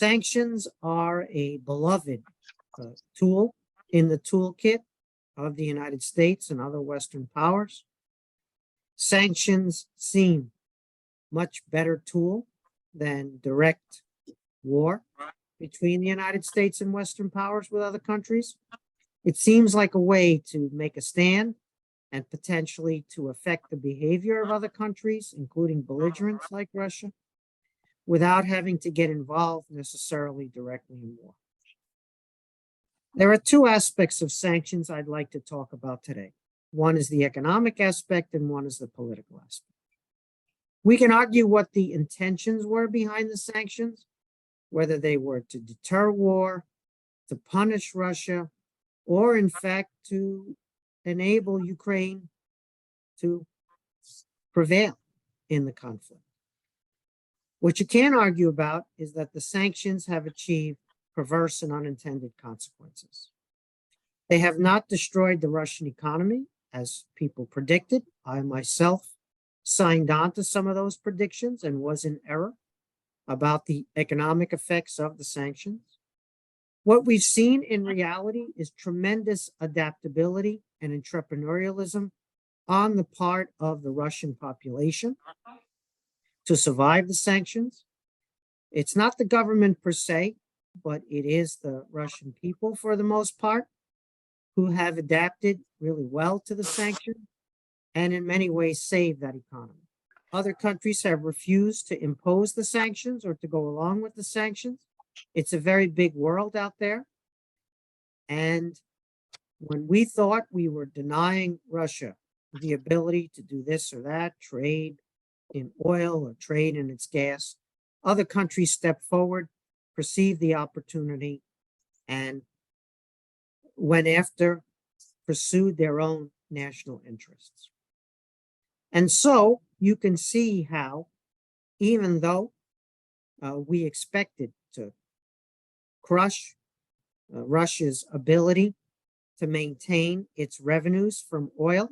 Sanctions are a beloved tool in the toolkit of the United States and other Western powers. Sanctions seem much better tool than direct war between the United States and Western powers with other countries. It seems like a way to make a stand and potentially to affect the behavior of other countries, including belligerents like Russia, without having to get involved necessarily directly in war. There are two aspects of sanctions I'd like to talk about today. One is the economic aspect and one is the political aspect. We can argue what the intentions were behind the sanctions, whether they were to deter war, to punish Russia, or in fact to enable Ukraine to prevail in the conflict. What you can argue about is that the sanctions have achieved perverse and unintended consequences. They have not destroyed the Russian economy, as people predicted. I myself signed on to some of those predictions and was in error about the economic effects of the sanctions. What we've seen in reality is tremendous adaptability and entrepreneurialism on the part of the Russian population to survive the sanctions. It's not the government per se, but it is the Russian people for the most part who have adapted really well to the sanctions and in many ways saved that economy. Other countries have refused to impose the sanctions or to go along with the sanctions. It's a very big world out there. And when we thought we were denying Russia the ability to do this or that, trade in oil or trade in its gas, other countries stepped forward, perceived the opportunity, and went after, pursued their own national interests. And so you can see how, even though we expected to crush Russia's ability to maintain its revenues from oil,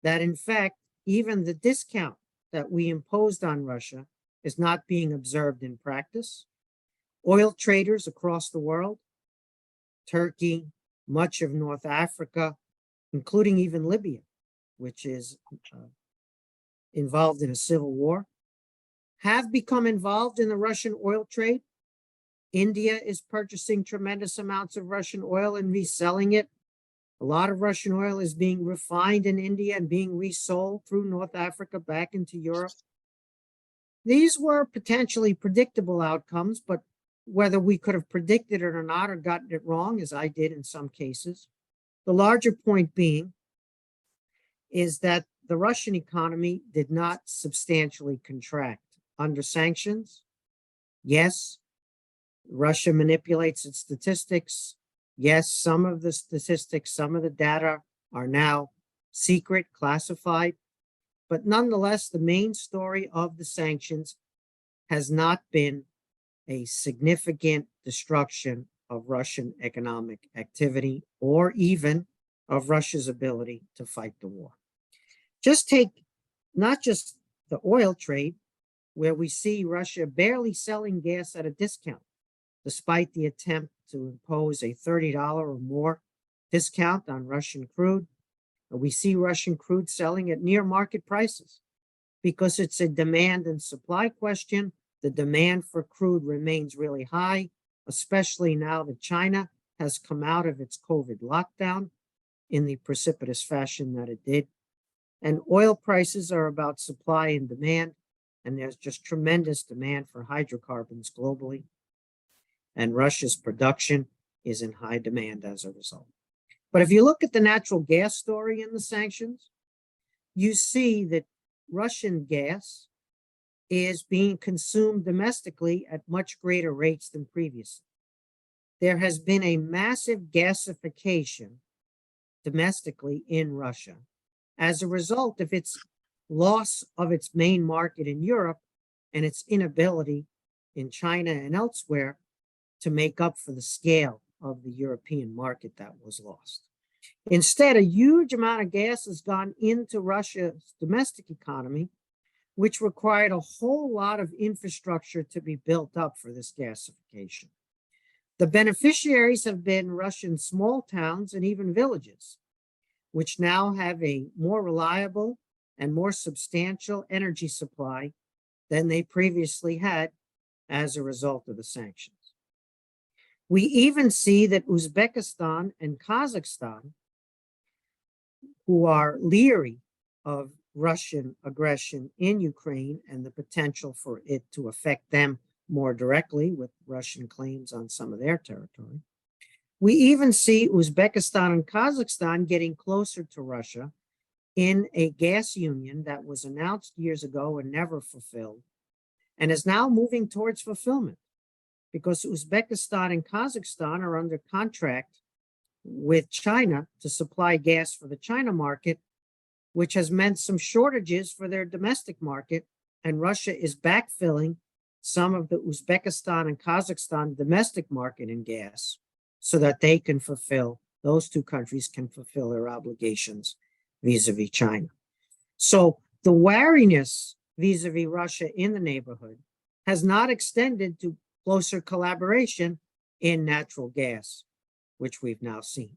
that in fact, even the discount that we imposed on Russia is not being observed in practice. Oil traders across the world, Turkey, much of North Africa, including even Libya, which is involved in a civil war, have become involved in the Russian oil trade. India is purchasing tremendous amounts of Russian oil and reselling it. A lot of Russian oil is being refined in India and being resold through North Africa back into Europe. These were potentially predictable outcomes, but whether we could have predicted it or not or gotten it wrong, as I did in some cases, the larger point being is that the Russian economy did not substantially contract under sanctions. Yes, Russia manipulates its statistics. Yes, some of the statistics, some of the data are now secret, classified. But nonetheless, the main story of the sanctions has not been a significant destruction of Russian economic activity or even of Russia's ability to fight the war. Just take not just the oil trade, where we see Russia barely selling gas at a discount, despite the attempt to impose a $30 or more discount on Russian crude. We see Russian crude selling at near market prices because it's a demand and supply question. The demand for crude remains really high, especially now that China has come out of its COVID lockdown in the precipitous fashion that it did. And oil prices are about supply and demand, and there's just tremendous demand for hydrocarbons globally. And Russia's production is in high demand as a result. But if you look at the natural gas story in the sanctions, you see that Russian gas is being consumed domestically at much greater rates than previously. There has been a massive gasification domestically in Russia as a result of its loss of its main market in Europe and its inability in China and elsewhere to make up for the scale of the European market that was lost. Instead, a huge amount of gas has gone into Russia's domestic economy, which required a whole lot of infrastructure to be built up for this gasification. The beneficiaries have been Russian small towns and even villages, which now have a more reliable and more substantial energy supply than they previously had as a result of the sanctions. We even see that Uzbekistan and Kazakhstan, who are leery of Russian aggression in Ukraine and the potential for it to affect them more directly with Russian claims on some of their territory. We even see Uzbekistan and Kazakhstan getting closer to Russia in a gas union that was announced years ago and never fulfilled, and is now moving towards fulfillment because Uzbekistan and Kazakhstan are under contract with China to supply gas for the China market, which has meant some shortages for their domestic market, and Russia is backfilling some of the Uzbekistan and Kazakhstan domestic market in gas so that they can fulfill, those two countries can fulfill their obligations vis-a-vis China. So the wariness vis-a-vis Russia in the neighborhood has not extended to closer collaboration in natural gas, which we've now seen.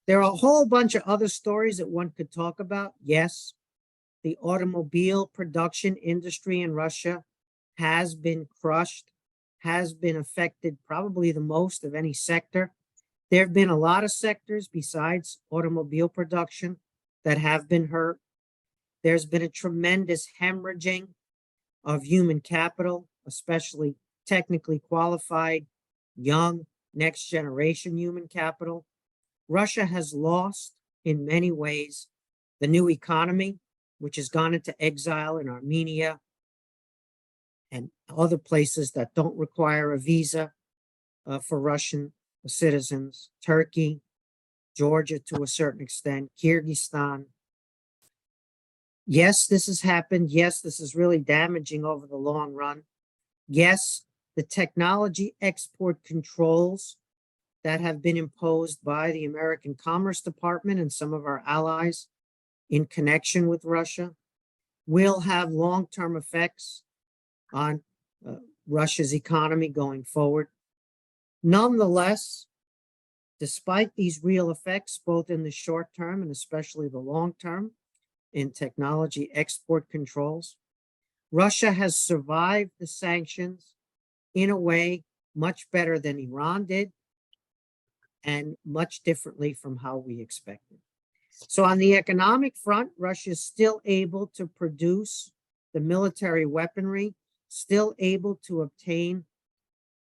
There are a whole bunch of other stories that one could talk about. Yes, the automobile production industry in Russia has been crushed, has been affected probably the most of any sector. There have been a lot of sectors besides automobile production that have been hurt. There's been a tremendous hemorrhaging of human capital, especially technically qualified, young, next generation human capital. Russia has lost in many ways the new economy, which has gone into exile in Armenia and other places that don't require a visa for Russian citizens, Turkey, Georgia to a certain extent, Kyrgyzstan. Yes, this has happened. Yes, this is really damaging over the long run. Yes, the technology export controls that have been imposed by the American Commerce Department and some of our allies in connection with Russia will have long-term effects on Russia's economy going forward. Nonetheless, despite these real effects, both in the short term and especially the long term in technology export controls, Russia has survived the sanctions in a way much better than Iran did and much differently from how we expected. So on the economic front, Russia is still able to produce the military weaponry, still able to obtain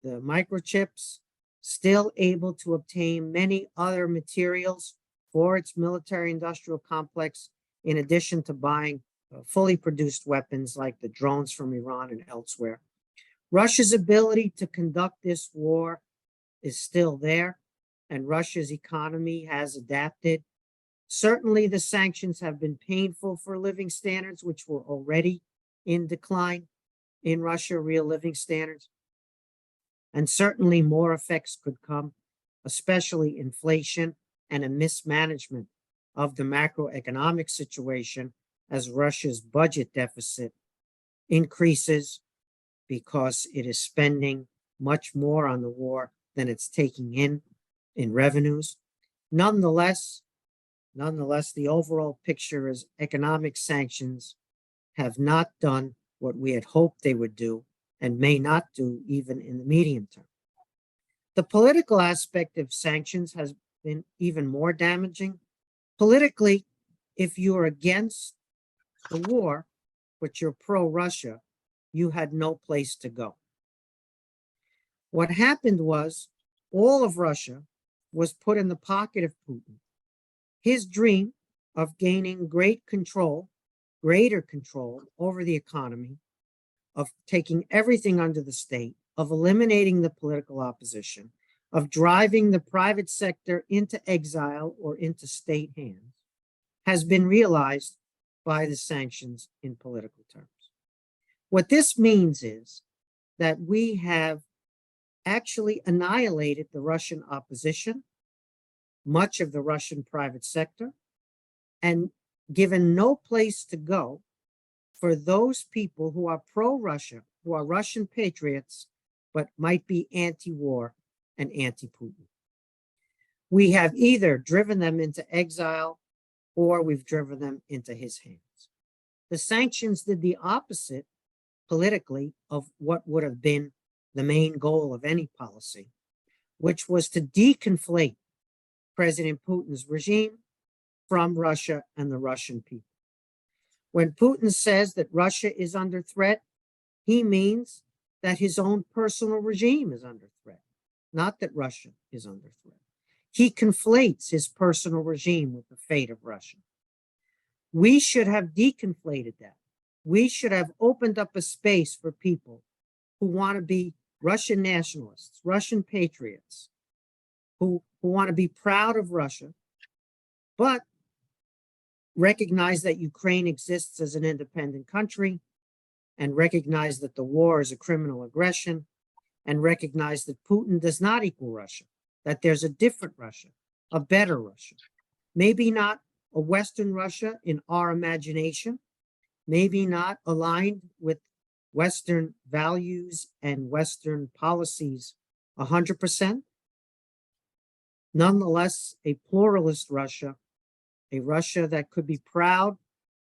the microchips, still able to obtain many other materials for its military industrial complex, in addition to buying fully produced weapons like the drones from Iran and elsewhere. Russia's ability to conduct this war is still there, and Russia's economy has adapted. Certainly, the sanctions have been painful for living standards, which were already in decline in Russia, real living standards. And certainly more effects could come, especially inflation and a mismanagement of the macroeconomic situation as Russia's budget deficit increases because it is spending much more on the war than it's taking in revenues. Nonetheless, the overall picture is economic sanctions have not done what we had hoped they would do and may not do even in the medium term. The political aspect of sanctions has been even more damaging. Politically, if you're against the war, but you're pro-Russia, you had no place to go. What happened was all of Russia was put in the pocket of Putin. His dream of gaining greater control over the economy, of taking everything under the state, of eliminating the political opposition, of driving the private sector into exile or into state hands, has been realized by the sanctions in political terms. What this means is that we have actually annihilated the Russian opposition, much of the Russian private sector, and given no place to go for those people who are pro-Russia, who are Russian patriots, but might be anti-war and anti-Putin. We have either driven them into exile or we've driven them into his hands. The sanctions did the opposite politically of what would have been the main goal of any policy, which was to deconflate President Putin's regime from Russia and the Russian people. When Putin says that Russia is under threat, he means that his own personal regime is under threat, not that Russia is under threat. He conflates his personal regime with the fate of Russia. We should have deconflated that. We should have opened up a space for people who want to be Russian nationalists, Russian patriots, who want to be proud of Russia, but recognize that Ukraine exists as an independent country, and recognize that the war is a criminal aggression, and recognize that Putin does not equal Russia, that there's a different Russia, a better Russia. Maybe not a Western Russia in our imagination, maybe not aligned with Western values and Western policies 100%. Nonetheless, a pluralist Russia, a Russia that could be proud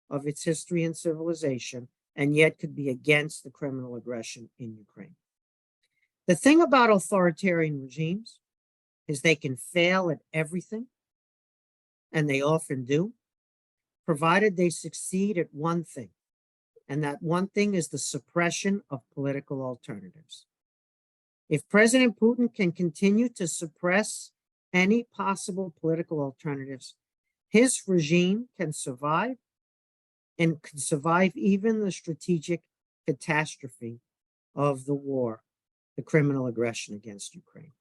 of its history and civilization, and yet could be against the criminal aggression in Ukraine. The thing about authoritarian regimes is they can fail at everything, and they often do, provided they succeed at one thing. And that one thing is the suppression of political alternatives. If President Putin can continue to suppress any possible political alternatives, his regime can survive, and can survive even the strategic catastrophe of the war, the criminal aggression against Ukraine.